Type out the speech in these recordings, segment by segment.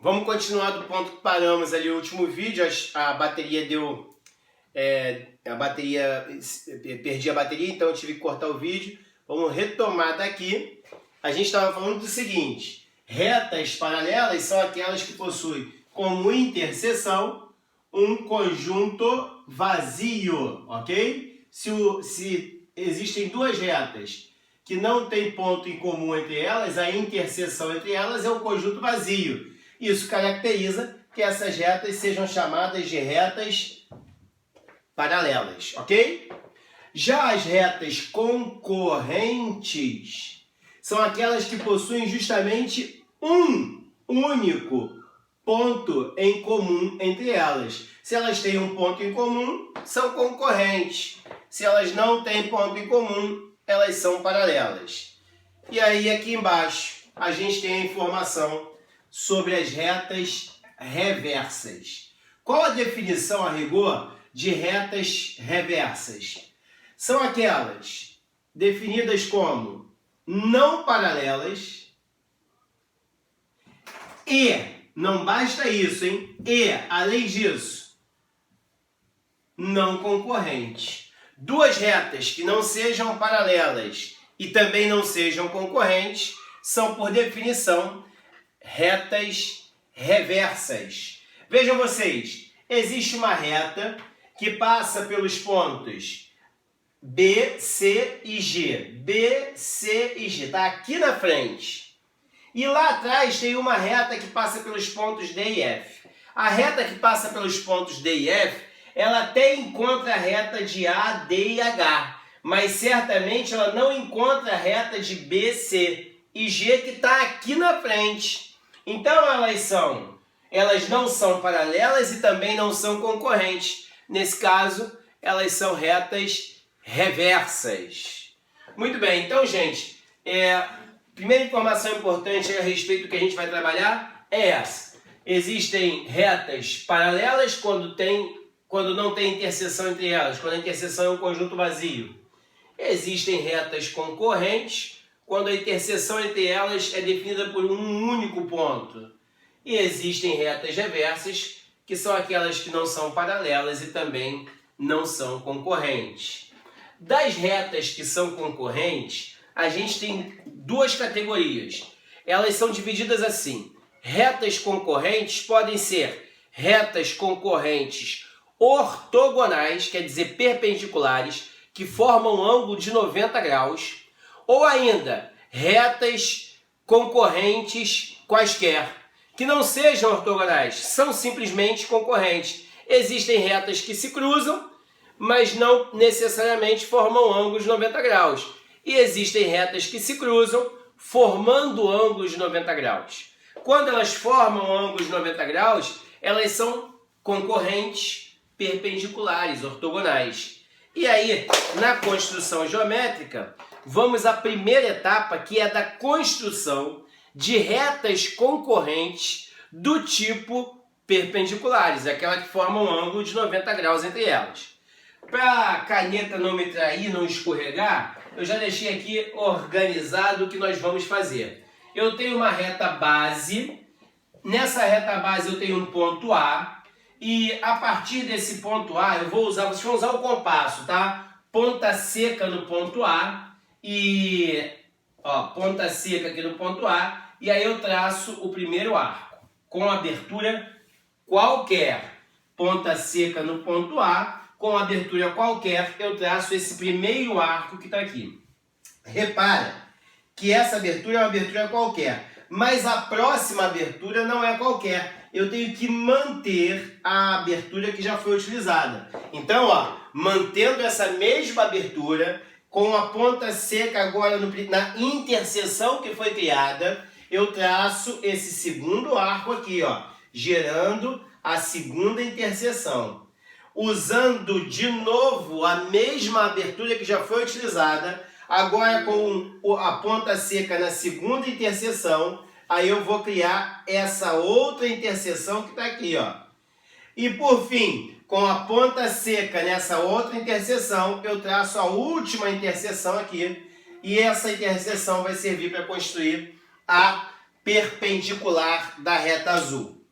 Vamos continuar do ponto que paramos ali no último vídeo. A bateria deu... perdi a bateria, então eu tive que cortar o vídeo. Vamos retomar daqui. A gente estava falando do seguinte: retas paralelas são aquelas que possuem como interseção um conjunto vazio, ok? Se existem duas retas que não tem ponto em comum entre elas, a interseção entre elas é um conjunto vazio. Isso caracteriza que essas retas sejam chamadas de retas paralelas, ok? Já as retas concorrentes são aquelas que possuem justamente um único ponto em comum entre elas. Se elas têm um ponto em comum, são concorrentes. Se elas não têm ponto em comum, elas são paralelas. E aí aqui embaixo a gente tem a informação sobre as retas reversas. Qual a definição a rigor de retas reversas? São aquelas definidas como não paralelas e, não basta isso, hein? E, além disso, não concorrentes. Duas retas que não sejam paralelas e também não sejam concorrentes são, por definição, retas reversas. Vejam vocês, existe uma reta que passa pelos pontos B, C e G. B, C e G. Está aqui na frente. E lá atrás tem uma reta que passa pelos pontos D e F. A reta que passa pelos pontos D e F, ela até encontra a reta de A, D e H. Mas certamente ela não encontra a reta de B, C e G que está aqui na frente. Então elas não são paralelas e também não são concorrentes. Nesse caso, elas são retas reversas. Muito bem, então, gente, primeira informação importante a respeito do que a gente vai trabalhar é essa. Existem retas paralelas quando não tem interseção entre elas, quando a interseção é um conjunto vazio. Existem retas concorrentes quando a interseção entre elas é definida por um único ponto. E existem retas reversas, que são aquelas que não são paralelas e também não são concorrentes. Das retas que são concorrentes, a gente tem duas categorias. Elas são divididas assim. Retas concorrentes podem ser retas concorrentes ortogonais, quer dizer perpendiculares, que formam um ângulo de 90 graus, ou ainda retas concorrentes quaisquer, que não sejam ortogonais, são simplesmente concorrentes. Existem retas que se cruzam, mas não necessariamente formam ângulos de 90 graus. E existem retas que se cruzam, formando ângulos de 90 graus. Quando elas formam ângulos de 90 graus, elas são concorrentes perpendiculares, ortogonais. E aí, na construção geométrica, vamos à primeira etapa, que é da construção de retas concorrentes do tipo perpendiculares, aquela que forma um ângulo de 90 graus entre elas. Para a caneta não me trair, não escorregar, eu já deixei aqui organizado o que nós vamos fazer. Eu tenho uma reta base, nessa reta base eu tenho um ponto A, e a partir desse ponto A, vocês vão usar o compasso, tá? Ponta seca no ponto A, e ponta seca aqui no ponto A, e aí eu traço o primeiro arco, com abertura qualquer. Ponta seca no ponto A, com abertura qualquer, eu traço esse primeiro arco que está aqui. Repara que essa abertura é uma abertura qualquer, mas a próxima abertura não é qualquer. Eu tenho que manter a abertura que já foi utilizada. Então, mantendo essa mesma abertura, com a ponta seca agora na interseção que foi criada, eu traço esse segundo arco aqui, gerando a segunda interseção. Usando de novo a mesma abertura que já foi utilizada, agora com a ponta seca na segunda interseção, aí eu vou criar essa outra interseção que está aqui, E por fim, com a ponta seca nessa outra interseção, eu traço a última interseção aqui. E essa interseção vai servir para construir a perpendicular da reta azul.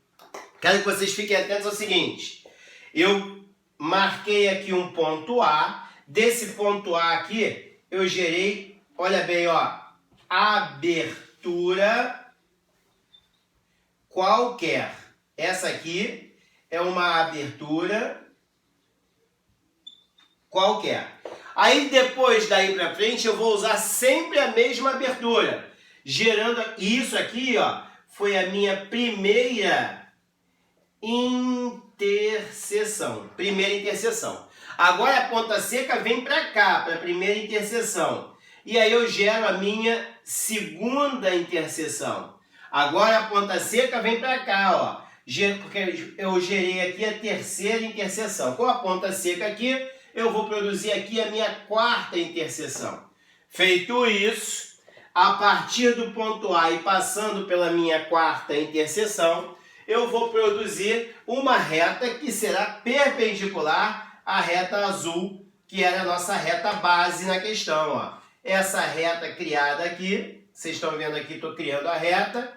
Quero que vocês fiquem atentos ao seguinte. Eu marquei aqui um ponto A. Desse ponto A aqui, eu gerei, olha bem, ó, abertura qualquer. Essa aqui é uma abertura qualquer. Aí depois daí para frente eu vou usar sempre a mesma abertura, gerando isso aqui, ó, foi a minha primeira interseção. Agora a ponta seca vem para cá, para a primeira interseção. E aí eu gero a minha segunda interseção. Agora a ponta seca vem para cá, ó, porque eu gerei aqui a terceira interseção. Com a ponta seca aqui, eu vou produzir aqui a minha quarta interseção. Feito isso, a partir do ponto A e passando pela minha quarta interseção, eu vou produzir uma reta que será perpendicular à reta azul, que era a nossa reta base na questão, ó. Essa reta criada aqui, vocês estão vendo aqui, estou criando a reta,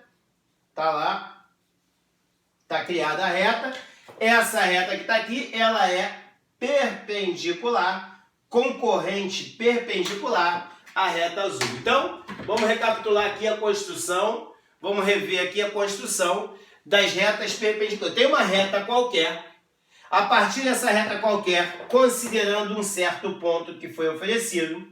tá lá, tá criada a reta. Essa reta que está aqui, ela é perpendicular, concorrente perpendicular à reta azul. Então, vamos recapitular aqui a construção, vamos rever aqui a construção das retas perpendiculares. Tem uma reta qualquer, a partir dessa reta qualquer, considerando um certo ponto que foi oferecido,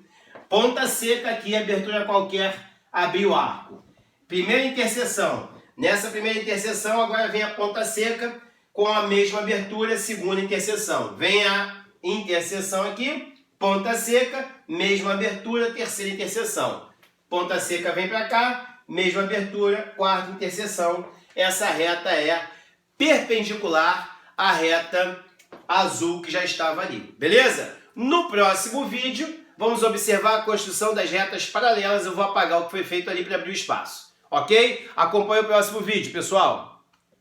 ponta seca aqui, abertura qualquer, abriu o arco. Primeira interseção. Nessa primeira interseção, agora vem a ponta seca com a mesma abertura, segunda interseção. Vem a interseção aqui, ponta seca, mesma abertura, terceira interseção. Ponta seca vem para cá, mesma abertura, quarta interseção. Essa reta é perpendicular à reta azul que já estava ali. Beleza? No próximo vídeo, vamos observar a construção das retas paralelas. Eu vou apagar o que foi feito ali para abrir o espaço. Ok? Acompanhe o próximo vídeo, pessoal.